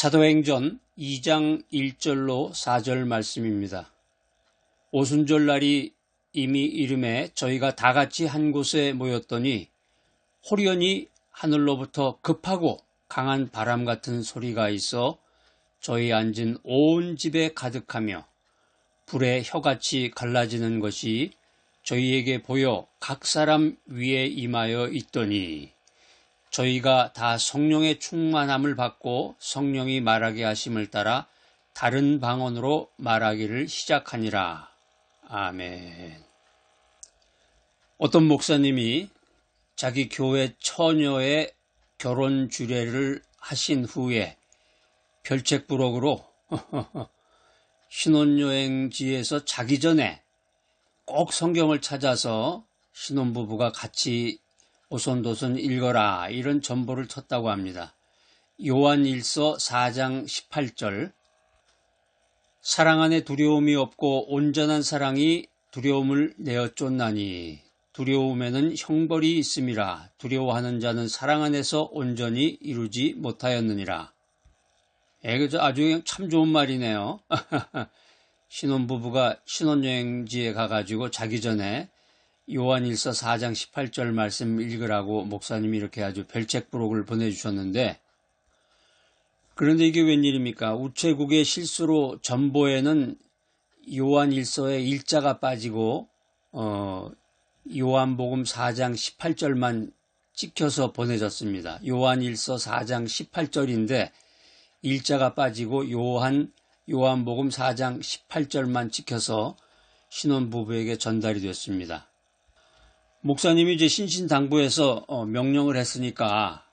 사도행전 2장 1절로 4절 말씀입니다. 오순절날이 이미 이름에 저희가 다 같이 한 곳에 모였더니 호련히 하늘로부터 급하고 강한 바람 같은 소리가 있어 저희 앉은 온 집에 가득하며 불에 혀같이 갈라지는 것이 저희에게 보여 각 사람 위에 임하여 있더니 저희가 다 성령의 충만함을 받고 성령이 말하게 하심을 따라 다른 방언으로 말하기를 시작하니라. 아멘. 어떤 목사님이 자기 교회 처녀의 결혼 주례를 하신 후에 별책부록으로 신혼여행지에서 자기 전에 꼭 성경을 찾아서 신혼부부가 같이 오손도손 읽어라 이런 전보를 쳤다고 합니다. 요한일서 4장 18절 사랑 안에 두려움이 없고 온전한 사랑이 두려움을 내어 쫓나니 두려움에는 형벌이 있음이라. 두려워하는 자는 사랑 안에서 온전히 이루지 못하였느니라. 그저 아주 참 좋은 말이네요. 신혼부부가 신혼여행지에 가가지고 자기 전에 요한일서 4장 18절 말씀 읽으라고 목사님이 이렇게 아주 별책부록을 보내주셨는데, 그런데 이게 웬일입니까? 우체국의 실수로 전보에는 요한일서의 일자가 빠지고 요한복음 4장 18절만 찍혀서 보내졌습니다. 요한일서 4장 18절인데 일자가 빠지고 요한복음 4장 18절만 찍혀서 신혼부부에게 전달이 됐습니다. 목사님이 이제 신신당부해서 명령을 했으니까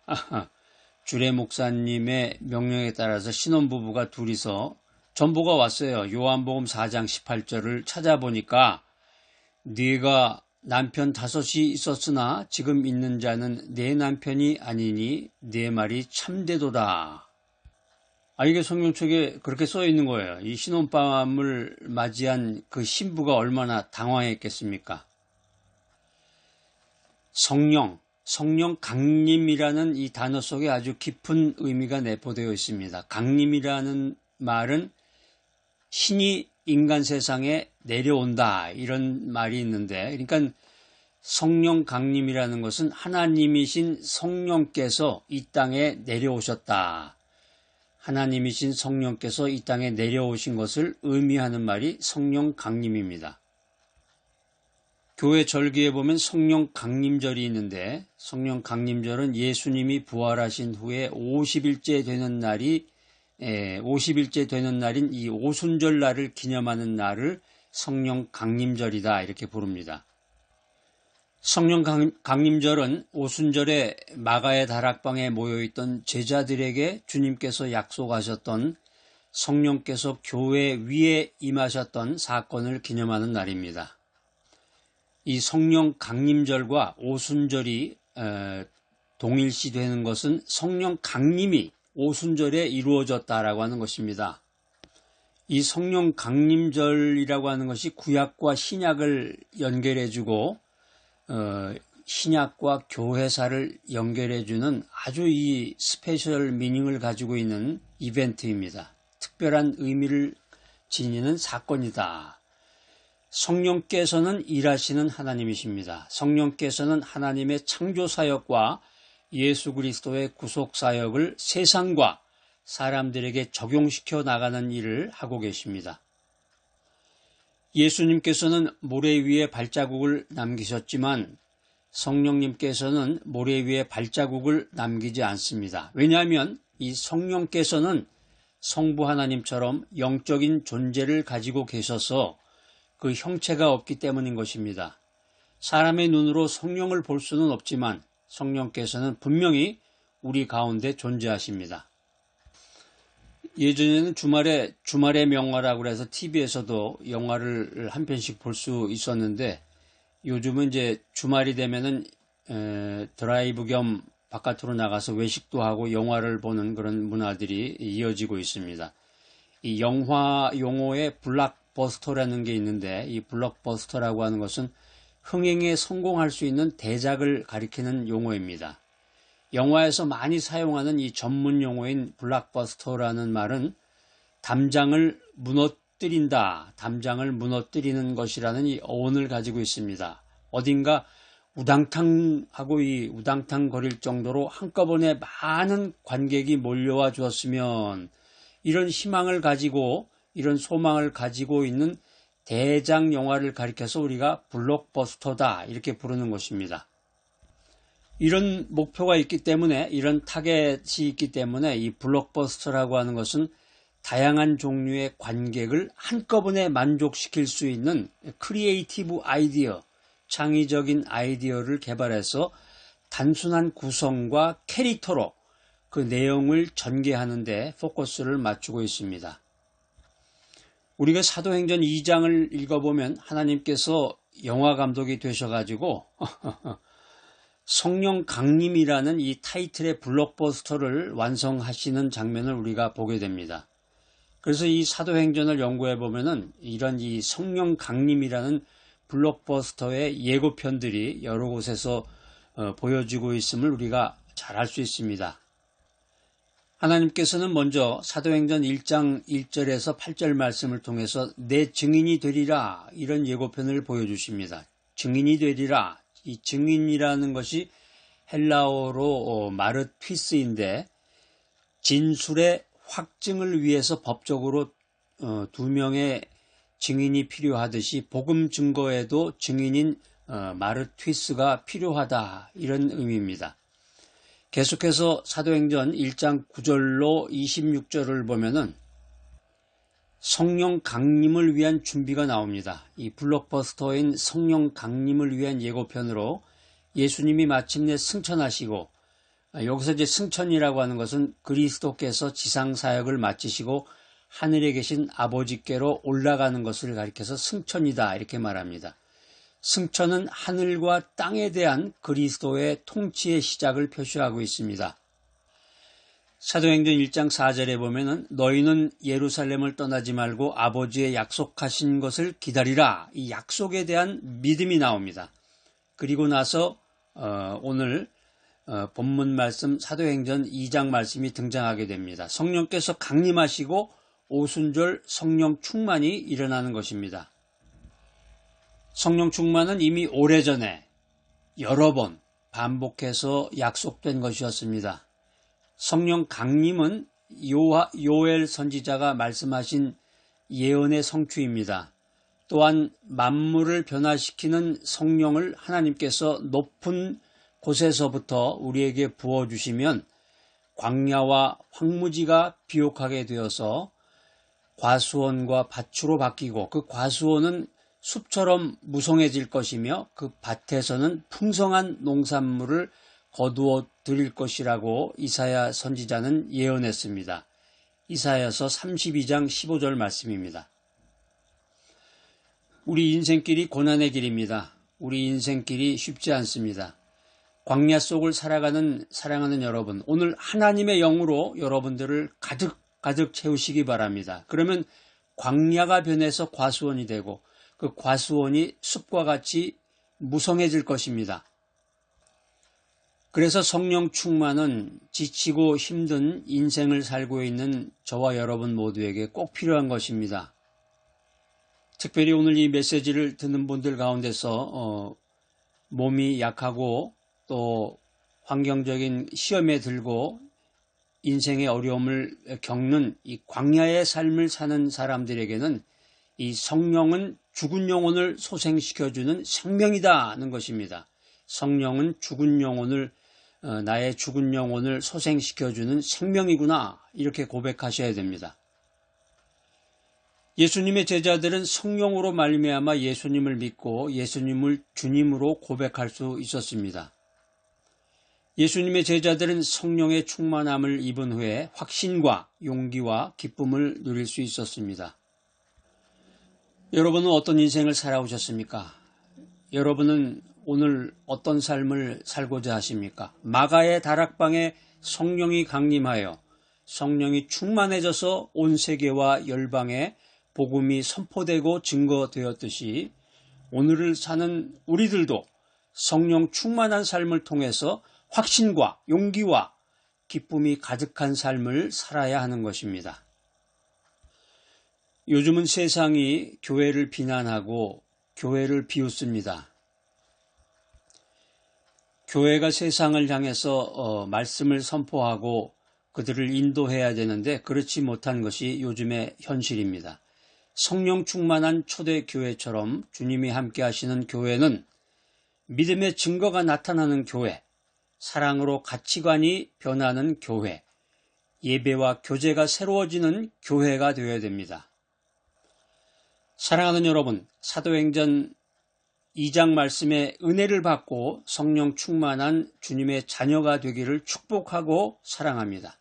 주례 목사님의 명령에 따라서 신혼부부가 둘이서 전보가 왔어요. 요한복음 4장 18절을 찾아보니까 네가 남편 5이 있었으나 지금 있는 자는 네 남편이 아니니 네 말이 참되도다. 이게 성경책에 그렇게 써 있는 거예요. 이 신혼밤을 맞이한 그 신부가 얼마나 당황했겠습니까? 성령 강림이라는 이 단어 속에 아주 깊은 의미가 내포되어 있습니다. 강림이라는 말은 신이 인간 세상에 내려온다 이런 말이 있는데, 그러니까 성령 강림이라는 것은 하나님이신 성령께서 이 땅에 내려오셨다. 하나님이신 성령께서 이 땅에 내려오신 것을 의미하는 말이 성령 강림입니다. 교회 절기에 보면 성령 강림절이 있는데, 성령 강림절은 예수님이 부활하신 후에 50일째 되는 날인 이 오순절 날을 기념하는 날을 성령 강림절이다 이렇게 부릅니다. 성령 강림절은 오순절에 마가의 다락방에 모여있던 제자들에게 주님께서 약속하셨던 성령께서 교회 위에 임하셨던 사건을 기념하는 날입니다. 이 성령 강림절과 오순절이 동일시되는 것은 성령 강림이 오순절에 이루어졌다라고 하는 것입니다. 이 성령 강림절이라고 하는 것이 구약과 신약을 연결해주고 신약과 교회사를 연결해주는 아주 이 스페셜 미닝을 가지고 있는 이벤트입니다. 특별한 의미를 지니는 사건이다. 성령께서는 일하시는 하나님이십니다. 성령께서는 하나님의 창조사역과 예수 그리스도의 구속사역을 세상과 사람들에게 적용시켜 나가는 일을 하고 계십니다. 예수님께서는 모래 위에 발자국을 남기셨지만 성령님께서는 모래 위에 발자국을 남기지 않습니다. 왜냐하면 이 성령께서는 성부 하나님처럼 영적인 존재를 가지고 계셔서 그 형체가 없기 때문인 것입니다. 사람의 눈으로 성령을 볼 수는 없지만 성령께서는 분명히 우리 가운데 존재하십니다. 예전에는 주말의 명화라고 해서 TV에서도 영화를 한 편씩 볼 수 있었는데, 요즘은 이제 주말이 되면은 드라이브 겸 바깥으로 나가서 외식도 하고 영화를 보는 그런 문화들이 이어지고 있습니다. 이 영화 용어에 블록버스터라는 게 있는데, 이 블록버스터라고 하는 것은 흥행에 성공할 수 있는 대작을 가리키는 용어입니다. 영화에서 많이 사용하는 이 전문 용어인 블록버스터라는 말은 담장을 무너뜨린다, 담장을 무너뜨리는 것이라는 이 어원을 가지고 있습니다. 어딘가 우당탕 거릴 정도로 한꺼번에 많은 관객이 몰려와 주었으면, 이런 희망을 가지고, 이런 소망을 가지고 있는 대장 영화를 가리켜서 우리가 블록버스터다 이렇게 부르는 것입니다. 이런 목표가 있기 때문에, 이런 타겟이 있기 때문에 이 블록버스터라고 하는 것은 다양한 종류의 관객을 한꺼번에 만족시킬 수 있는 크리에이티브 아이디어, 창의적인 아이디어를 개발해서 단순한 구성과 캐릭터로 그 내용을 전개하는 데 포커스를 맞추고 있습니다. 우리가 사도행전 2장을 읽어보면 하나님께서 영화 감독이 되셔가지고 성령 강림이라는 이 타이틀의 블록버스터를 완성하시는 장면을 우리가 보게 됩니다. 그래서 이 사도행전을 연구해 보면은 이런 이 성령 강림이라는 블록버스터의 예고편들이 여러 곳에서 보여지고 있음을 우리가 잘 알 수 있습니다. 하나님께서는 먼저 사도행전 1장 1절에서 8절 말씀을 통해서 내 증인이 되리라, 이런 예고편을 보여주십니다. 증인이 되리라. 이 증인이라는 것이 헬라어로 마르튀스인데, 진술의 확증을 위해서 법적으로 2명의 증인이 필요하듯이 복음 증거에도 증인인 마르튀스가 필요하다, 이런 의미입니다. 계속해서 사도행전 1장 9절로 26절을 보면은 성령 강림을 위한 준비가 나옵니다. 이 블록버스터인 성령 강림을 위한 예고편으로 예수님이 마침내 승천하시고, 여기서 이제 승천이라고 하는 것은 그리스도께서 지상 사역을 마치시고 하늘에 계신 아버지께로 올라가는 것을 가리켜서 승천이다, 이렇게 말합니다. 승천은 하늘과 땅에 대한 그리스도의 통치의 시작을 표시하고 있습니다. 사도행전 1장 4절에 보면은 너희는 예루살렘을 떠나지 말고 아버지의 약속하신 것을 기다리라, 이 약속에 대한 믿음이 나옵니다. 그리고 나서 오늘 본문 말씀 사도행전 2장 말씀이 등장하게 됩니다. 성령께서 강림하시고 오순절 성령 충만이 일어나는 것입니다. 성령 충만은 이미 오래전에 여러 번 반복해서 약속된 것이었습니다. 성령 강림은 요엘 선지자가 말씀하신 예언의 성취입니다. 또한 만물을 변화시키는 성령을 하나님께서 높은 곳에서부터 우리에게 부어주시면 광야와 황무지가 비옥하게 되어서 과수원과 밭으로 바뀌고, 그 과수원은 숲처럼 무성해질 것이며 그 밭에서는 풍성한 농산물을 거두어 드릴 것이라고 이사야 선지자는 예언했습니다. 이사야서 32장 15절 말씀입니다. 우리 인생길이 고난의 길입니다. 우리 인생길이 쉽지 않습니다. 광야 속을 사랑하는 여러분, 오늘 하나님의 영으로 여러분들을 가득 채우시기 바랍니다. 그러면 광야가 변해서 과수원이 되고 그 과수원이 숲과 같이 무성해질 것입니다. 그래서 성령 충만은 지치고 힘든 인생을 살고 있는 저와 여러분 모두에게 꼭 필요한 것입니다. 특별히 오늘 이 메시지를 듣는 분들 가운데서 몸이 약하고 또 환경적인 시험에 들고 인생의 어려움을 겪는 이 광야의 삶을 사는 사람들에게는 이 성령은 죽은 영혼을 소생시켜주는 생명이다는 것입니다. 성령은 나의 죽은 영혼을 소생시켜주는 생명이구나, 이렇게 고백하셔야 됩니다. 예수님의 제자들은 성령으로 말미암아 예수님을 믿고 예수님을 주님으로 고백할 수 있었습니다. 예수님의 제자들은 성령의 충만함을 입은 후에 확신과 용기와 기쁨을 누릴 수 있었습니다. 여러분은 어떤 인생을 살아오셨습니까? 여러분은 오늘 어떤 삶을 살고자 하십니까? 마가의 다락방에 성령이 강림하여 성령이 충만해져서 온 세계와 열방에 복음이 선포되고 증거되었듯이 오늘을 사는 우리들도 성령 충만한 삶을 통해서 확신과 용기와 기쁨이 가득한 삶을 살아야 하는 것입니다. 요즘은 세상이 교회를 비난하고 교회를 비웃습니다. 교회가 세상을 향해서 말씀을 선포하고 그들을 인도해야 되는데 그렇지 못한 것이 요즘의 현실입니다. 성령 충만한 초대교회처럼 주님이 함께 하시는 교회는 믿음의 증거가 나타나는 교회, 사랑으로 가치관이 변하는 교회, 예배와 교제가 새로워지는 교회가 되어야 됩니다. 사랑하는 여러분, 사도행전 2장 말씀의 은혜를 받고 성령 충만한 주님의 자녀가 되기를 축복하고 사랑합니다.